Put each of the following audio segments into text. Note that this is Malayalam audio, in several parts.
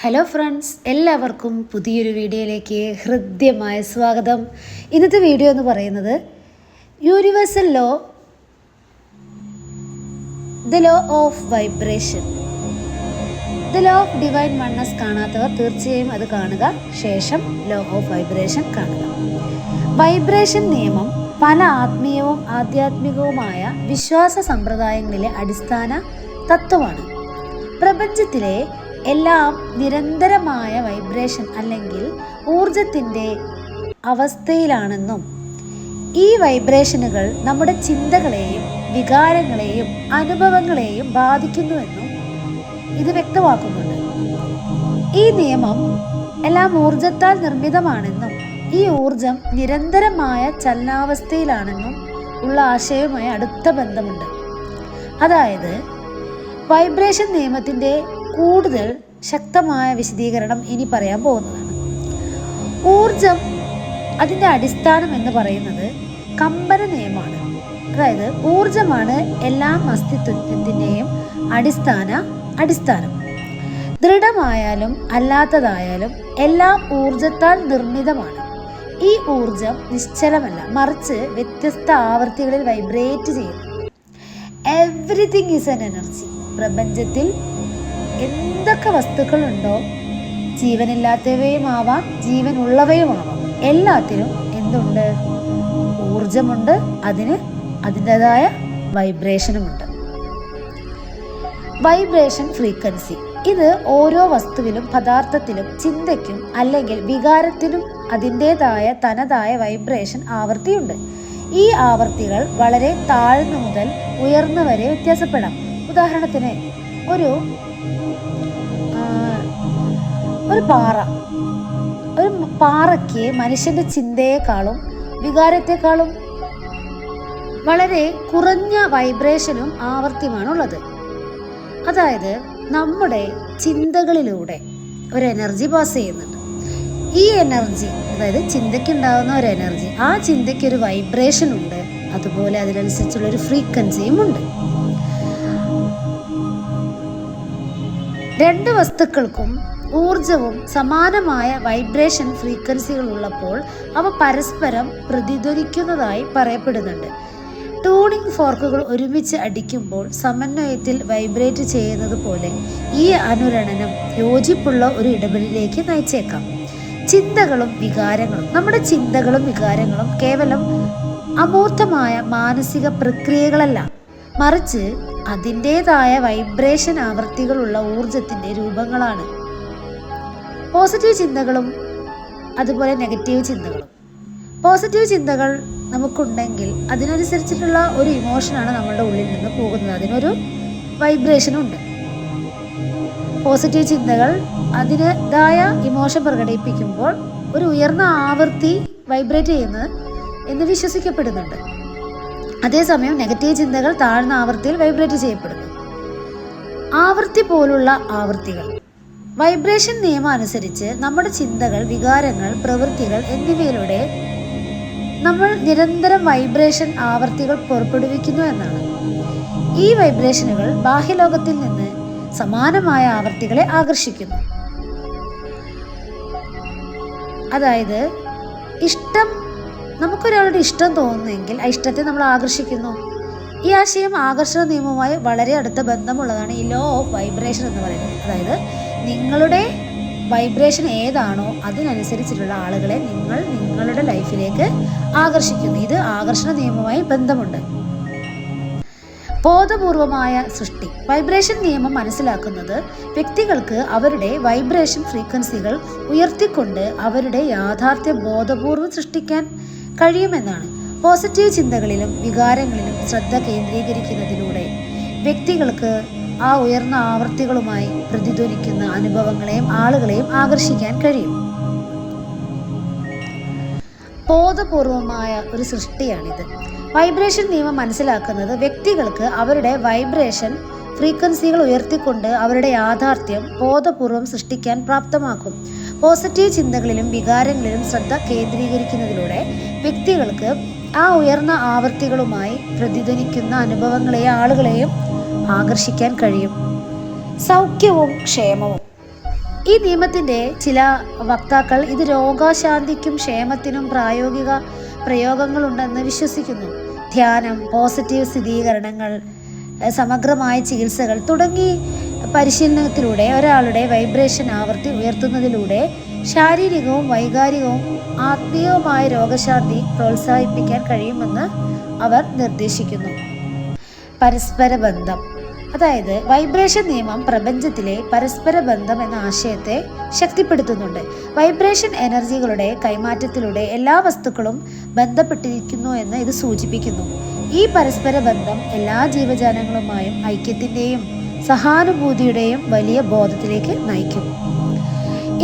ഹലോ ഫ്രണ്ട്സ്, എല്ലാവർക്കും പുതിയൊരു വീഡിയോയിലേക്ക് ഹൃദ്യമായ സ്വാഗതം. ഇന്നത്തെ വീഡിയോ എന്ന് പറയുന്നത് universal law, the law of vibration. The law of divine oneness കാണാത്തവർ തീർച്ചയായും അത് കാണുക. ശേഷം ലോ ഓഫ് വൈബ്രേഷൻ കാണുക. വൈബ്രേഷൻ നിയമം പല ആത്മീയവും ആധ്യാത്മികവുമായ വിശ്വാസ സമ്പ്രദായങ്ങളിലെ അടിസ്ഥാന തത്വമാണ്. പ്രപഞ്ചത്തിലെ എല്ലാം നിരന്തരമായ വൈബ്രേഷൻ അല്ലെങ്കിൽ ഊർജത്തിൻ്റെ അവസ്ഥയിലാണെന്നും ഈ വൈബ്രേഷനുകൾ നമ്മുടെ ചിന്തകളെയും വികാരങ്ങളെയും അനുഭവങ്ങളെയും ബാധിക്കുന്നുവെന്നും ഇത് വ്യക്തമാക്കുന്നുണ്ട്. ഈ നിയമം എല്ലാം ഊർജത്താൽ നിർമ്മിതമാണെന്നും ഈ ഊർജം നിരന്തരമായ ചലനാവസ്ഥയിലാണെന്നും ഉള്ള ആശയവുമായി അടുത്ത ബന്ധമുണ്ട്. അതായത് വൈബ്രേഷൻ നിയമത്തിൻ്റെ കൂടുതൽ ശക്തമായ വിശദീകരണം ഇനി പറയാൻ പോകുന്നതാണ്. ഊർജം അതിൻ്റെ അടിസ്ഥാനം എന്ന് പറയുന്നത് കമ്പന നിയമമാണ്. അതായത് ഊർജമാണ് എല്ലാ അസ്തിത്വത്തിൻ്റെയും അടിസ്ഥാനം. ദൃഢമായാലും അല്ലാത്തതായാലും എല്ലാം ഊർജത്താൽ നിർമ്മിതമാണ്. ഈ ഊർജം നിശ്ചലമല്ല, മറിച്ച് വ്യത്യസ്ത ആവൃത്തികളിൽ വൈബ്രേറ്റ് ചെയ്യുന്നു. Everything is N energy. പ്രപഞ്ചത്തിൽ എന്തൊക്കെ വസ്തുക്കളുണ്ടോ, ജീവനില്ലാത്തവയുമാവാം ജീവനുള്ളവയുമാവാം, എല്ലാത്തിനും എന്തുണ്ട്? ഊർജമുണ്ട്. അതിന് അതിൻ്റെതായ വൈബ്രേഷനുമുണ്ട്. വൈബ്രേഷൻ ഫ്രീക്വൻസി ഇത് ഓരോ വസ്തുവിലും പദാർത്ഥത്തിലും ചിന്തയ്ക്കും അല്ലെങ്കിൽ വികാരത്തിനും അതിൻ്റെതായ തനതായ വൈബ്രേഷൻ ആവൃത്തിയുണ്ട്. ഈ ആവൃത്തികൾ വളരെ താഴ്ന്നു മുതൽ ഉയർന്ന വരെ വ്യത്യാസപ്പെടാം. ഉദാഹരണത്തിന് ഒരു പാറയ്ക്ക് മനുഷ്യൻ്റെ ചിന്തയെക്കാളും വികാരത്തെക്കാളും വളരെ കുറഞ്ഞ വൈബ്രേഷനും ആവൃത്തിയുമാണുള്ളത്. അതായത് നമ്മുടെ ചിന്തകളിലൂടെ ഒരു എനർജി പാസ് ചെയ്യുന്നുണ്ട്. ഈ എനർജി, അതായത് ചിന്തയ്ക്കുണ്ടാകുന്ന ഒരു എനർജി, ആ ചിന്തയ്ക്ക് ഒരു വൈബ്രേഷൻ ഉണ്ട്. അതുപോലെ അതിനനുസരിച്ചുള്ളൊരു ഫ്രീക്വൻസിയും ഉണ്ട്. രണ്ട് വസ്തുക്കൾക്കും ഊർജവും സമാനമായ വൈബ്രേഷൻ ഫ്രീക്വൻസികൾ ഉള്ളപ്പോൾ അവ പരസ്പരം പ്രതിധ്വനിക്കുന്നതായി പറയപ്പെടുന്നുണ്ട്. ട്യൂണിംഗ് ഫോർക്കുകൾ ഒരുമിച്ച് അടിക്കുമ്പോൾ സമന്വയത്തിൽ വൈബ്രേറ്റ് ചെയ്യുന്നത് പോലെ ഈ അനുരണനം യോജിപ്പുള്ള ഒരു ഇടപെടലിലേക്ക് നയിച്ചേക്കാം. ചിന്തകളും വികാരങ്ങളും നമ്മുടെ ചിന്തകളും വികാരങ്ങളും കേവലം അമൂർത്തമായ മാനസിക പ്രക്രിയകളല്ല, മറിച്ച് അതിൻ്റെതായ വൈബ്രേഷൻ ആവൃത്തികളുള്ള ഊർജത്തിൻ്റെ രൂപങ്ങളാണ്. പോസിറ്റീവ് ചിന്തകളും അതുപോലെ നെഗറ്റീവ് ചിന്തകളും. പോസിറ്റീവ് ചിന്തകൾ നമുക്കുണ്ടെങ്കിൽ അതിനനുസരിച്ചിട്ടുള്ള ഒരു ഇമോഷനാണ് നമ്മളുടെ ഉള്ളിൽ നിന്ന് പോകുന്നത്. അതിനൊരു വൈബ്രേഷനുണ്ട്. പോസിറ്റീവ് ചിന്തകൾ അതിൻ്റെതായ ഇമോഷൻ പ്രകടിപ്പിക്കുമ്പോൾ ഒരു ഉയർന്ന ആവൃത്തി വൈബ്രേറ്റ് ചെയ്യുന്നത് എന്ന് വിശ്വസിക്കപ്പെടുന്നുണ്ട്. അതേസമയം നെഗറ്റീവ് ചിന്തകൾ താഴ്ന്ന ആവൃത്തിയിൽ വൈബ്രേറ്റ് ചെയ്യപ്പെടുന്നു. ആവൃത്തി പോലുള്ള ആവൃത്തികൾ. വൈബ്രേഷൻ നിയമം അനുസരിച്ച് നമ്മുടെ ചിന്തകൾ, വികാരങ്ങൾ, പ്രവൃത്തികൾ എന്നിവയിലൂടെ നമ്മൾ നിരന്തരം വൈബ്രേഷൻ ആവൃത്തികൾ പുറപ്പെടുവിക്കുന്നു എന്നാണ്. ഈ വൈബ്രേഷനുകൾ ബാഹ്യലോകത്തിൽ നിന്ന് സമാനമായ ആവൃത്തികളെ ആകർഷിക്കുന്നു. അതായത് നമുക്കൊരാളുടെ ഇഷ്ടം തോന്നുന്നെങ്കിൽ ആ ഇഷ്ടത്തെ നമ്മൾ ആകർഷിക്കുന്നു. ഈ ആശയം ആകർഷണ നിയമവുമായി വളരെ അടുത്ത ബന്ധമുള്ളതാണ് ഈ ലോ ഓഫ് വൈബ്രേഷൻ എന്ന് പറയുന്നത്. അതായത് നിങ്ങളുടെ വൈബ്രേഷൻ ഏതാണോ അതിനനുസരിച്ചിട്ടുള്ള ആളുകളെ നിങ്ങൾ നിങ്ങളുടെ ലൈഫിലേക്ക് ആകർഷിക്കുന്നു. ഇത് ആകർഷണ നിയമവുമായി ബന്ധമുണ്ട്. ബോധപൂർവമായ സൃഷ്ടി. വൈബ്രേഷൻ നിയമം മനസ്സിലാക്കുന്നത് വ്യക്തികൾക്ക് അവരുടെ വൈബ്രേഷൻ ഫ്രീക്വൻസികൾ ഉയർത്തിക്കൊണ്ട് അവരുടെ യാഥാർത്ഥ്യ ബോധപൂർവം സൃഷ്ടിക്കാൻ കഴിയുമെന്നാണ്. പോസിറ്റീവ് ചിന്തകളിലും വികാരങ്ങളിലും ശ്രദ്ധ കേന്ദ്രീകരിക്കുന്നതിലൂടെ വ്യക്തികൾക്ക് ആ ഉയർന്ന ആവൃത്തികളുമായി പ്രതിധ്വനിക്കുന്ന അനുഭവങ്ങളെയും ആളുകളെയും ആകർഷിക്കാൻ കഴിയും. ബോധപൂർവമായ ഒരു സൃഷ്ടിയാണിത്. വൈബ്രേഷൻ നിയമം മനസ്സിലാക്കുന്നത് വ്യക്തികൾക്ക് അവരുടെ വൈബ്രേഷൻ ഫ്രീക്വൻസികൾ ഉയർത്തിക്കൊണ്ട് അവരുടെ യാഥാർത്ഥ്യം ബോധപൂർവം സൃഷ്ടിക്കാൻ പ്രാപ്തമാക്കും. പോസിറ്റീവ് ചിന്തകളിലും വികാരങ്ങളിലും ശ്രദ്ധ കേന്ദ്രീകരിക്കുന്നതിലൂടെ വ്യക്തികൾക്ക് ആ ഉയർന്ന ആവൃത്തികളുമായി പ്രതിധ്വനിക്കുന്ന അനുഭവങ്ങളെയും ആളുകളെയും ആകർഷിക്കാൻ കഴിയും. സൗഖ്യവും ക്ഷേമവും. ഈ നിയമത്തിൻ്റെ ചില വക്താക്കൾ ഇത് രോഗശാന്തിക്കും ക്ഷേമത്തിനും പ്രായോഗിക പ്രയോഗങ്ങളുണ്ടെന്ന് വിശ്വസിക്കുന്നു. ധ്യാനം, പോസിറ്റീവ് സ്ഥിരീകരണങ്ങൾ, സമഗ്രമായ ചികിത്സകൾ തുടങ്ങി പരിശീലനത്തിലൂടെ ഒരാളുടെ വൈബ്രേഷൻ ആവൃത്തി ഉയർത്തുന്നതിലൂടെ ശാരീരികവും വൈകാരികവും ആത്മീയവുമായ രോഗശാന്തി പ്രോത്സാഹിപ്പിക്കാൻ കഴിയുമെന്ന് അവർ നിർദ്ദേശിക്കുന്നു. പരസ്പര ബന്ധം, അതായത് വൈബ്രേഷൻ നിയമം പ്രപഞ്ചത്തിലെ പരസ്പര ബന്ധം എന്ന ആശയത്തെ ശക്തിപ്പെടുത്തുന്നുണ്ട്. വൈബ്രേഷൻ എനർജികളുടെ കൈമാറ്റത്തിലൂടെ എല്ലാ വസ്തുക്കളും ബന്ധപ്പെട്ടിരിക്കുന്നു എന്ന് ഇത് സൂചിപ്പിക്കുന്നു. ഈ പരസ്പര ബന്ധം എല്ലാ ജീവജാലങ്ങളുമായും ഐക്യത്തിൻ്റെയും സഹാനുഭൂതിയുടെയും വലിയ ബോധത്തിലേക്ക് നയിക്കും.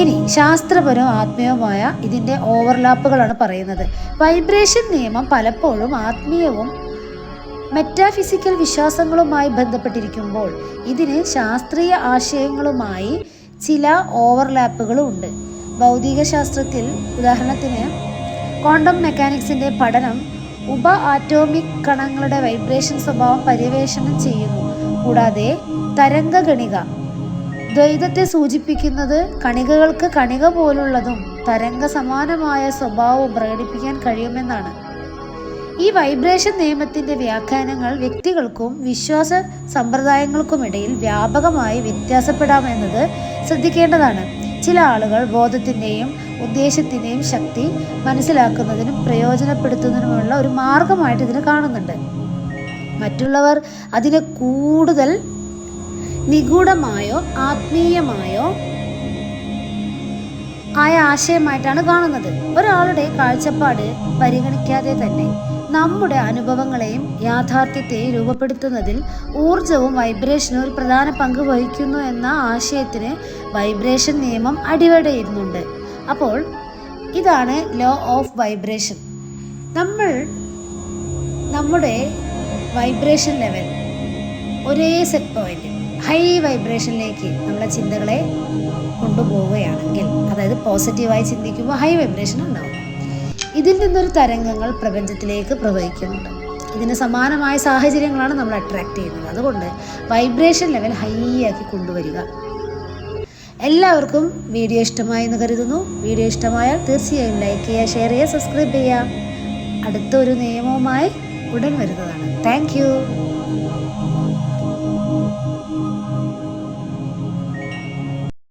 ഇനി ശാസ്ത്രപരവും ആത്മീയവുമായ ഇതിൻ്റെ ഓവർലാപ്പുകളാണ് പറയുന്നത്. വൈബ്രേഷൻ നിയമം പലപ്പോഴും ആത്മീയവും മെറ്റാഫിസിക്കൽ വിശ്വാസങ്ങളുമായി ബന്ധപ്പെട്ടിരിക്കുമ്പോൾ ഇതിന് ശാസ്ത്രീയ ആശയങ്ങളുമായി ചില ഓവർലാപ്പുകളും ഉണ്ട്. ഭൗതിക ശാസ്ത്രത്തിൽ ഉദാഹരണത്തിന് ക്വാണ്ടം മെക്കാനിക്സിൻ്റെ പഠനം ഉപ ആറ്റോമിക് കണങ്ങളുടെ വൈബ്രേഷൻ സ്വഭാവം പര്യവേഷണം ചെയ്യുന്നു. കൂടാതെ തരംഗഗണിക ദ്വൈതത്തെ സൂചിപ്പിക്കുന്നത് കണികകൾക്ക് കണിക പോലുള്ളതും തരംഗ സമാനമായ സ്വഭാവവും പ്രകടിപ്പിക്കാൻ കഴിയുമെന്നാണ്. ഈ വൈബ്രേഷൻ നിയമത്തിൻ്റെ വ്യാഖ്യാനങ്ങൾ വ്യക്തികൾക്കും വിശ്വാസ സമ്പ്രദായങ്ങൾക്കുമിടയിൽ വ്യാപകമായി വ്യത്യാസപ്പെടാമെന്നത് ശ്രദ്ധിക്കേണ്ടതാണ്. ചില ആളുകൾ ബോധത്തിൻ്റെയും ഉദ്ദേശത്തിൻ്റെയും ശക്തി മനസ്സിലാക്കുന്നതിനും പ്രയോജനപ്പെടുത്തുന്നതിനുമുള്ള ഒരു മാർഗമായിട്ട് ഇതിനെ കാണുന്നുണ്ട്. മറ്റുള്ളവർ അതിനെ കൂടുതൽ നിഗൂഢമായോ ആത്മീയമായോ ആയ ആശയമായിട്ടാണ് കാണുന്നത്. ഒരാളുടെ കാഴ്ചപ്പാട് പരിഗണിക്കാതെ തന്നെ നമ്മുടെ അനുഭവങ്ങളെയും യാഥാർത്ഥ്യത്തെയും രൂപപ്പെടുത്തുന്നതിൽ ഊർജവും വൈബ്രേഷനും ഒരു പ്രധാന പങ്ക് വഹിക്കുന്നു എന്ന ആശയത്തിന് വൈബ്രേഷൻ നിയമം അടിവരയിടുന്നുണ്ട്. അപ്പോൾ ഇതാണ് ലോ ഓഫ് വൈബ്രേഷൻ. നമ്മുടെ വൈബ്രേഷൻ ലെവൽ ഒരേ സെറ്റ് പോയിന്റ് ഹൈ വൈബ്രേഷനിലേക്ക് നമ്മളെ ചിന്തകളെ കൊണ്ടുപോവുകയാണെങ്കിൽ, അതായത് പോസിറ്റീവായി ചിന്തിക്കുമ്പോൾ ഹൈ വൈബ്രേഷൻ ഉണ്ടാവും. ഇതിൽ നിന്നൊരു തരംഗങ്ങൾ പ്രപഞ്ചത്തിലേക്ക് പ്രവഹിക്കുന്നുണ്ട്. ഇതിന് സമാനമായ സാഹചര്യങ്ങളാണ് നമ്മൾ അട്രാക്ട് ചെയ്യുന്നത്. അതുകൊണ്ട് വൈബ്രേഷൻ ലെവൽ ഹൈ ആക്കി കൊണ്ടുവരിക. എല്ലാവർക്കും വീഡിയോ ഇഷ്ടമായി എന്ന് കരുതുന്നു. വീഡിയോ ഇഷ്ടമായാൽ തീർച്ചയായും ലൈക്ക് ചെയ്യുക, ഷെയർ ചെയ്യുക, സബ്സ്ക്രൈബ് ചെയ്യുക. അടുത്തൊരു നിയമവുമായി ഉടൻ വരുന്നതാണ്. Thank you.